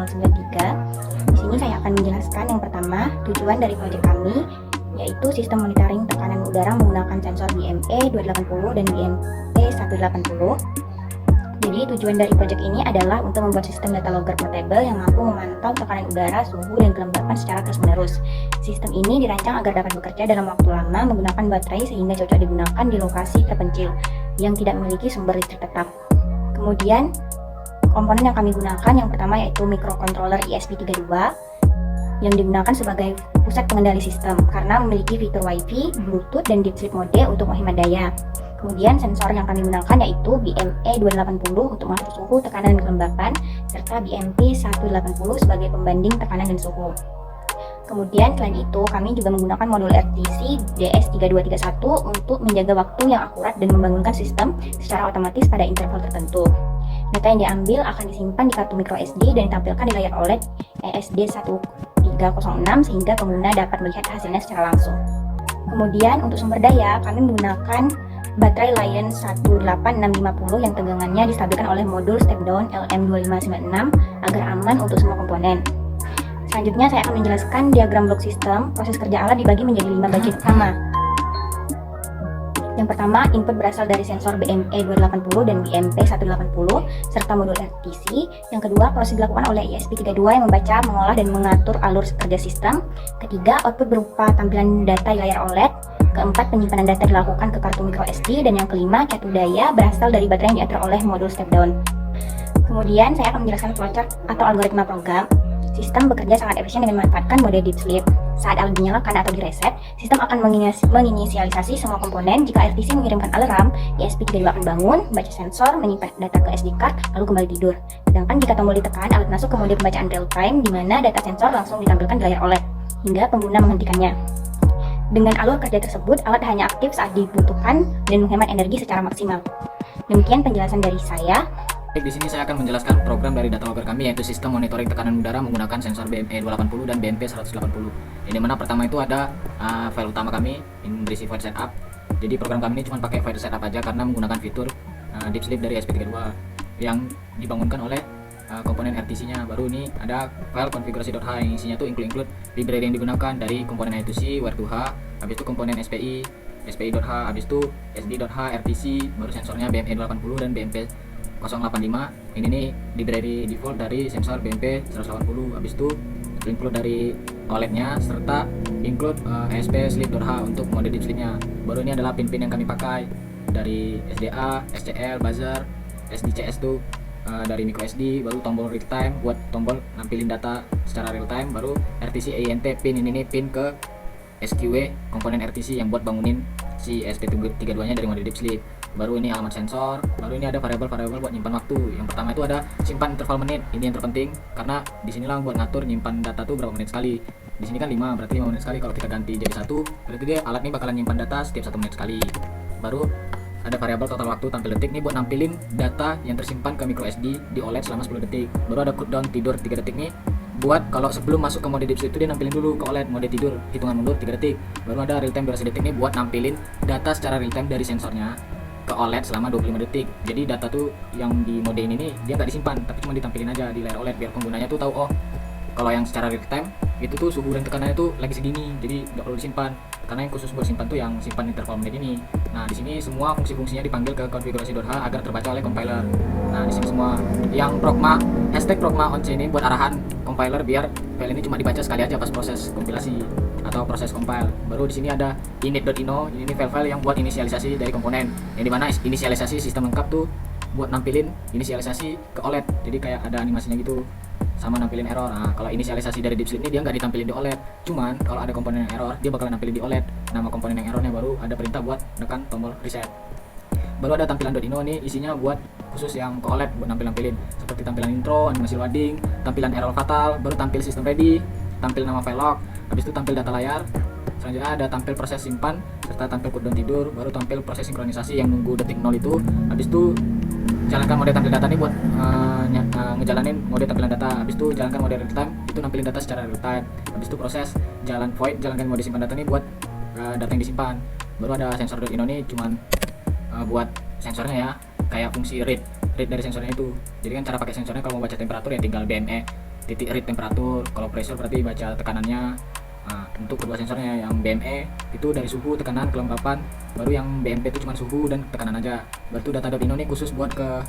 093. Di sini saya akan menjelaskan yang pertama, tujuan dari proyek kami yaitu sistem monitoring tekanan udara menggunakan sensor BME 280 dan BMP 180. Jadi tujuan dari proyek ini adalah untuk membuat sistem data logger portable yang mampu memantau tekanan udara, suhu, dan kelembapan secara terus-menerus. Sistem ini dirancang agar dapat bekerja dalam waktu lama menggunakan baterai sehingga cocok digunakan di lokasi terpencil yang tidak memiliki sumber listrik tetap. Kemudian komponen yang kami gunakan yang pertama yaitu microcontroller ESP32 yang digunakan sebagai pusat pengendali sistem karena memiliki fitur Wi-Fi, Bluetooth, dan deep sleep mode untuk menghemat daya. Kemudian sensor yang kami gunakan yaitu BME 280 untuk mengatur suhu, tekanan, dan kelembapan, serta BMP 180 sebagai pembanding tekanan dan suhu. Kemudian selain itu kami juga menggunakan modul RTC DS3231 untuk menjaga waktu yang akurat dan membangunkan sistem secara otomatis pada interval tertentu. Data yang diambil akan disimpan di kartu microSD dan ditampilkan di layar OLED ESD1306 sehingga pengguna dapat melihat hasilnya secara langsung. Kemudian untuk sumber daya kami menggunakan baterai Lion 18650 yang tegangannya distabilkan oleh modul step down LM2596 agar aman untuk semua komponen. Selanjutnya saya akan menjelaskan diagram blok sistem. Proses kerja alat dibagi menjadi 5 bagian utama. Yang pertama, input berasal dari sensor BME 280 dan BMP 180 serta modul RTC. Yang kedua, proses dilakukan oleh ESP32 yang membaca, mengolah, dan mengatur alur kerja sistem. Ketiga, output berupa tampilan data di layar OLED. Keempat, penyimpanan data dilakukan ke kartu microSD. Dan yang kelima, catur daya berasal dari baterai yang diatur oleh modul step down. Kemudian saya akan menjelaskan flowchart atau algoritma program. Sistem bekerja sangat efisien dengan memanfaatkan mode deep sleep. Saat alat dinyalakan atau direset, sistem akan menginisialisasi semua komponen. Jika RTC mengirimkan alarm, ESP32 akan bangun, membaca sensor, menyimpan data ke SD card, lalu kembali tidur. Sedangkan jika tombol ditekan, alat masuk ke mode pembacaan real time, di mana data sensor langsung ditampilkan di layar OLED, hingga pengguna menghentikannya. Dengan alur kerja tersebut, alat hanya aktif saat dibutuhkan dan menghemat energi secara maksimal. Demikian penjelasan dari saya. Baik, di sini saya akan menjelaskan program dari data logger kami yaitu sistem monitoring tekanan udara menggunakan sensor BME 280 dan BMP 180. Yang dimana pertama itu ada file utama kami yang berisi file setup. Jadi program kami ini cuma pakai file setup aja karena menggunakan fitur deep sleep dari SP32 yang dibangunkan oleh komponen RTC-nya. Baru ini ada file konfigurasi.h yang isinya tuh include library yang digunakan dari komponen I2C, Where2H, habis itu komponen SPI, SPI.h, habis itu SD.h, RTC, baru sensornya BME 280 dan BMP 085. Ini nih library default dari sensor BMP 180. Habis itu include dari OLED-nya serta include ESP sleep.h untuk mode deep sleep-nya. Baru ini adalah pin-pin yang kami pakai dari SDA, SCL, buzzer, SDCS tuh dari microSD, baru tombol real time buat tombol nampilin data secara real time, baru RTC EINT pin ini nih pin ke SQW komponen RTC yang buat bangunin si SP32 nya dari mode deep sleep. Baru ini alamat sensor, baru ini ada variabel-variabel buat nyimpan waktu. Yang pertama itu ada simpan interval menit. Ini yang terpenting karena disinilah buat ngatur nyimpan data tuh berapa menit sekali. Di sini kan 5, berarti 5 menit sekali. Kalau kita ganti jadi 1, berarti dia alat ini bakalan nyimpan data setiap 1 menit sekali. Baru ada variabel total waktu tampil detik nih buat nampilin data yang tersimpan ke microSD di OLED selama 10 detik. Baru ada cooldown tidur 3 detik nih buat kalau sebelum masuk ke mode deep sleep itu dia nampilin dulu ke OLED mode tidur hitungan mundur 3 detik. Baru ada real time durasi detik nih buat nampilin data secara real time dari sensornya ke OLED selama 25 detik. Jadi data tuh yang di mode ini nih dia nggak disimpan tapi cuma ditampilin aja di layar OLED biar penggunanya tuh tahu, oh kalau yang secara real time itu tuh suhu dan tekanannya tuh lagi segini, jadi nggak perlu disimpan. Karena yang khusus buat simpan tuh yang simpan interval menit ini. Nah di sini semua fungsi-fungsinya dipanggil ke konfigurasi.h agar terbaca oleh compiler. Nah di sini semua yang progma #progma on ini buat arahan compiler biar file ini cuma dibaca sekali aja pas proses kompilasi atau proses compile. Baru di sini ada init.ino, ini file-file yang buat inisialisasi dari komponen. Yang dimana inisialisasi sistem lengkap tuh buat nampilin inisialisasi ke OLED. Jadi kayak ada animasinya gitu. Sama nampilin error. Nah, kalau inisialisasi dari deep sleep ini dia nggak ditampilin di OLED. Cuman kalau ada komponen yang error, dia bakalan nampilin di OLED. Nama komponen yang errornya baru ada perintah buat tekan tombol reset. Baru ada tampilan.ino nih isinya buat khusus yang ke OLED buat nampilin seperti tampilan intro, animasi loading, tampilan error fatal, baru tampil system ready, tampil nama file log, habis itu tampil data layar. Selanjutnya ada tampil proses simpan serta tampil cooldown tidur, baru tampil proses sinkronisasi yang nunggu detik 0 itu. Habis itu jalankan mode tampil data nih buat ngejalanin mode tampilan data. Habis itu jalankan mode real time, itu nampilin data secara real time. Habis itu proses jalan void, jalankan mode simpan data nih buat data yang disimpan. Baru ada sensor.ino nih cuman buat sensornya ya, kayak fungsi read dari sensornya itu. Jadi kan cara pakai sensornya kalau mau baca temperatur ya tinggal BME titik read temperatur, kalau pressure berarti baca tekanannya. Nah, untuk kedua sensornya yang BME itu dari suhu, tekanan, kelembapan, baru yang BMP itu cuma suhu dan tekanan aja. Baru data.ino ini khusus buat ke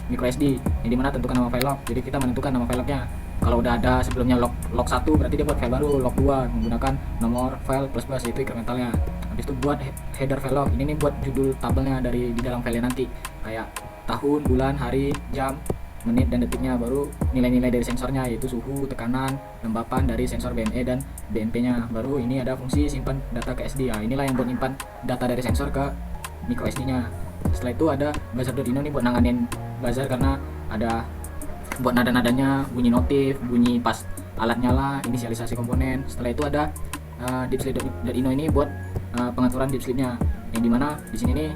micro SD, yang dimana tentukan nama file log. Jadi kita menentukan nama file lognya. Kalau udah ada sebelumnya log 1 berarti dia buat file baru, log 2 menggunakan nomor file plus itu incrementalnya. Habis itu buat header file log, ini nih buat judul tabelnya dari di dalam file nanti, kayak tahun, bulan, hari, jam, menit dan detiknya. Baru nilai-nilai dari sensornya yaitu suhu, tekanan, kelembapan dari sensor BME dan BMP nya. Baru ini ada fungsi simpan data ke SD. Nah, inilah yang buat nyimpan data dari sensor ke micro SD nya. Setelah itu ada buzzer.ino nih buat nanganin buzzer, karena ada buat nada-nadanya, bunyi notif, bunyi pas alat nyala, inisialisasi komponen. Setelah itu ada deepsleep.ino ini buat pengaturan deepsleep-nya, yang dimana di sini nih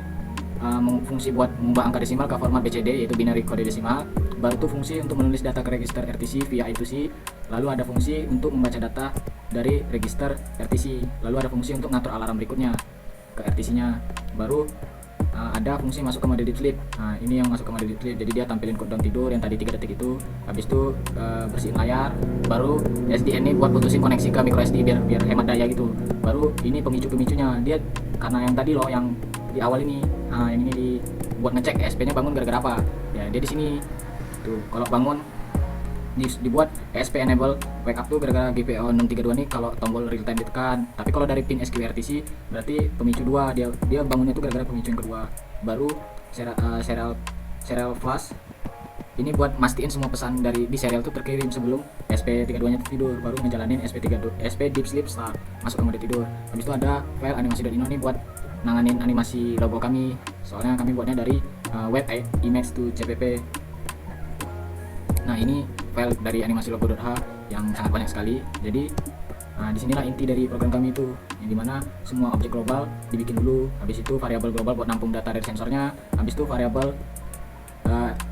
fungsi buat mengubah angka desimal ke format BCD yaitu binary kode desimal. Baru itu fungsi untuk menulis data ke register RTC via I2C. Lalu ada fungsi untuk membaca data dari register RTC. Lalu ada fungsi untuk ngatur alarm berikutnya ke RTC-nya. Baru ada fungsi masuk ke mode deep sleep. Nah, ini yang masuk ke mode deep sleep. Jadi dia tampilin countdown tidur yang tadi 3 detik itu. Habis itu bersihin layar. Baru SDN ini buat putusin koneksi ke micro SD biar hemat daya gitu. Baru ini pemicunya. Dia karena yang tadi loh yang di awal ini. Nah, yang ini buat ngecek ESP-nya bangun gara-gara apa. Ya, dia di sini. Tuh, kalau bangun dibuat ESP enable wake up tuh gara-gara GPIO 632 nih kalau tombol real time ditekan. Tapi kalau dari pin SQRTC berarti pemicu 2, dia bangunnya tuh gara-gara pemicu yang kedua. Baru serial flash ini buat mastiin semua pesan dari di serial tuh terkirim sebelum SP32 nya tidur. Baru ngejalanin SP deep sleep start, masuk ke mode tidur. Habis itu ada file animasi.ino nih buat nanganin animasi logo kami, soalnya kami buatnya dari web image to JPP. Nah, ini file dari animasi logo.h yang sangat banyak sekali. Jadi disinilah inti dari program kami itu, yang dimana semua objek global dibikin dulu. Habis itu variabel global buat nampung data dari sensornya. Habis itu variabel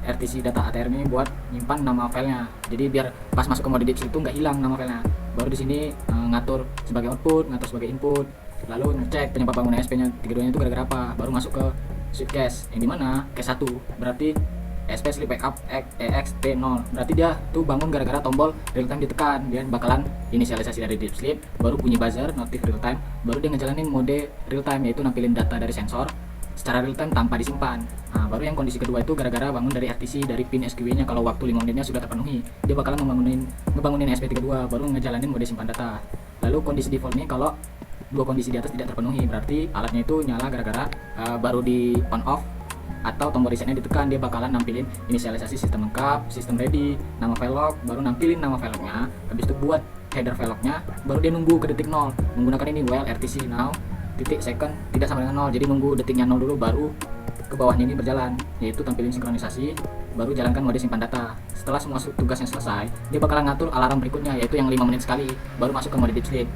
RTC data ATR ini buat nyimpan nama filenya. Jadi biar pas masuk ke mode deep sleep itu nggak hilang nama filenya. Baru di sini ngatur sebagai output, ngatur sebagai input. Lalu ngecek penyebab bangun ESP-nya 32-nya itu gara-gara apa. Baru masuk ke switch case, yang dimana case 1 berarti ESP sleep wake up EXP0, berarti dia tuh bangun gara-gara tombol real time ditekan. Dia bakalan inisialisasi dari deep sleep, baru bunyi buzzer notif real time, baru dia ngejalanin mode real time yaitu nampilin data dari sensor secara real time tanpa disimpan. Nah, baru yang kondisi kedua itu gara-gara bangun dari RTC dari pin SQW-nya. Kalau waktu 5 menitnya sudah terpenuhi, dia bakalan ngebangunin SP32 baru ngejalanin mode simpan data. Lalu kondisi default nih kalau dua kondisi di atas tidak terpenuhi, berarti alatnya itu nyala gara-gara baru di on off atau tombol resetnya ditekan. Dia bakalan nampilin inisialisasi sistem lengkap, sistem ready, nama file log, baru nampilin nama file lognya. Habis itu buat header file lognya, baru dia nunggu ke detik 0 menggunakan ini while RTC now titik second tidak sama dengan 0. Jadi nunggu detiknya 0 dulu baru ke bawahnya ini berjalan, yaitu tampilin sinkronisasi, baru jalankan mode simpan data. Setelah semua tugasnya selesai, dia bakalan ngatur alarm berikutnya yaitu yang 5 menit sekali, baru masuk ke mode deep sleep.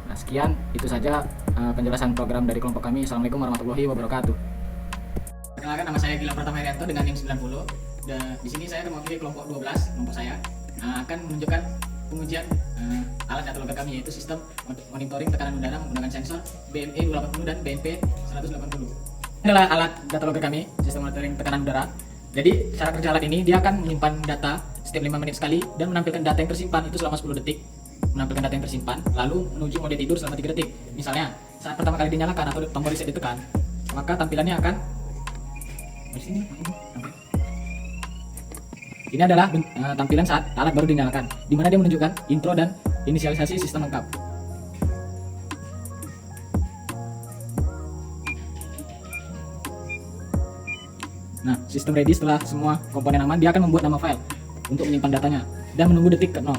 Nah, sekian itu saja penjelasan program dari kelompok kami. Assalamualaikum warahmatullahi wabarakatuh. Perkenalkan, nama saya Gilang Pratama Herianto dengan NIM 90. Dan di sini saya mewakili kelompok 12, kelompok saya akan menunjukkan pengujian alat data logger kami yaitu sistem monitoring tekanan udara menggunakan sensor BME 280 dan BMP 180. Ini adalah alat data logger kami, sistem monitoring tekanan udara. Jadi cara kerja alat ini, dia akan menyimpan data setiap 5 menit sekali dan menampilkan data yang tersimpan itu selama 10 detik. Menampilkan data yang tersimpan, lalu menuju mode tidur selama 3 detik. Misalnya, saat pertama kali dinyalakan atau tombol reset ditekan, maka tampilannya akan di sini. Ini adalah tampilan saat alat baru dinyalakan, di mana dia menunjukkan intro dan inisialisasi sistem lengkap. Nah, sistem ready setelah semua komponen aman, dia akan membuat nama file untuk menyimpan datanya dan menunggu detik ke 0.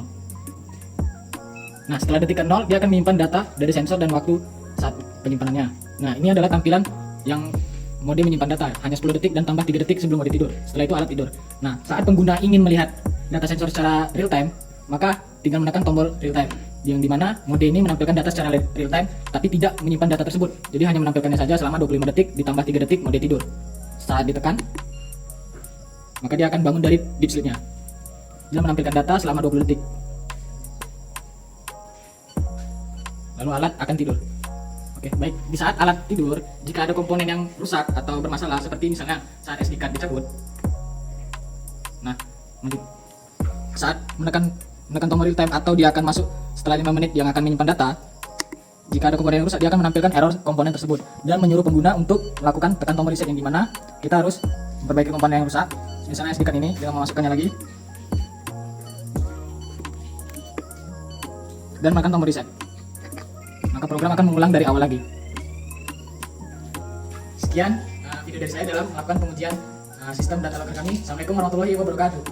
Nah, setelah detik ke 0, dia akan menyimpan data dari sensor dan waktu saat penyimpanannya. Nah, ini adalah tampilan yang mode menyimpan data, hanya 10 detik dan tambah 3 detik sebelum mode tidur. Setelah itu alat tidur. Nah, saat pengguna ingin melihat data sensor secara real time, maka tinggal menekan tombol real time, yang dimana mode ini menampilkan data secara real time tapi tidak menyimpan data tersebut. Jadi hanya menampilkannya saja selama 25 detik ditambah 3 detik mode tidur. Saat ditekan, maka dia akan bangun dari deep sleep-nya. Dia menampilkan data selama 20 detik. Lalu alat akan tidur. Oke, baik. Di saat alat tidur, jika ada komponen yang rusak atau bermasalah, seperti misalnya saat SD card dicabut. Nah, lanjut. saat menekan tombol real time atau dia akan masuk setelah 5 menit yang akan menyimpan data. Jika ada komponen yang rusak, dia akan menampilkan error komponen tersebut dan menyuruh pengguna untuk melakukan tekan tombol reset, yang dimana kita harus memperbaiki komponen yang rusak. Misalnya SD card ini dengan memasukkannya lagi dan menekan tombol reset, maka program akan mengulang dari awal lagi. Sekian video dari saya dalam melakukan pengujian sistem data logger kami. Assalamualaikum warahmatullahi wabarakatuh.